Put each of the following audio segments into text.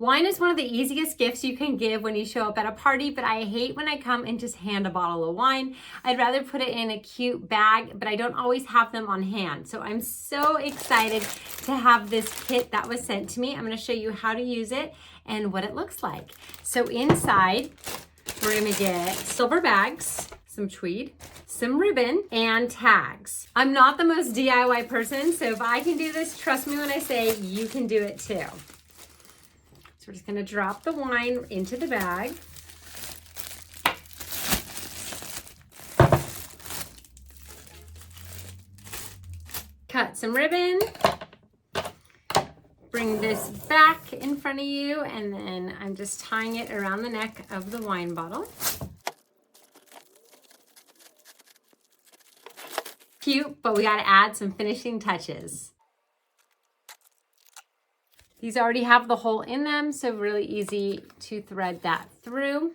Wine is one of the easiest gifts you can give when you show up at a party, but I hate when I come and just hand a bottle of wine. I'd rather put it in a cute bag, but I don't always have them on hand. So I'm so excited to have this kit that was sent to me. I'm going to show you how to use it and what it looks like. So inside, we're going to get silver bags, some tweed, some ribbon, and tags. I'm not the most DIY person, so if I can do this, trust me when I say you can do it too. So we're just gonna drop the wine into the bag. Cut some ribbon. Bring this back in front of you, and then I'm just tying it around the neck of the wine bottle. Cute, but we gotta add some finishing touches. These already have the hole in them, so really easy to thread that through.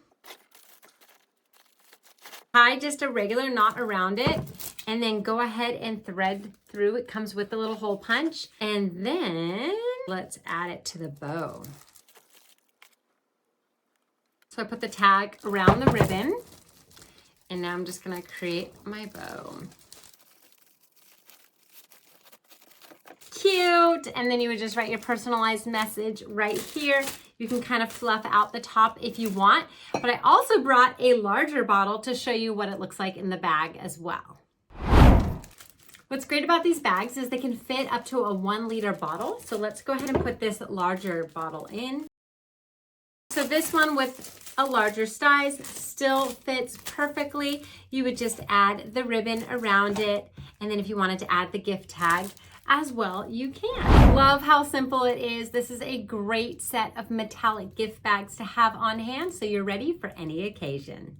Tie just a regular knot around it, and then go ahead and thread through. It comes with a little hole punch, and then let's add it to the bow. So I put the tag around the ribbon, and now I'm just gonna create my bow. Cute. And then you would just write your personalized message right here. You can kind of fluff out the top if you want, but I also brought a larger bottle to show you what it looks like in the bag as well. What's great about these bags is they can fit up to a 1 liter bottle. So let's go ahead and put this larger bottle in. So this one with a larger size still fits perfectly. You would just add the ribbon around it. And then if you wanted to add the gift tag as well, you can. Love how simple it is. This is a great set of metallic gift bags to have on hand, so you're ready for any occasion.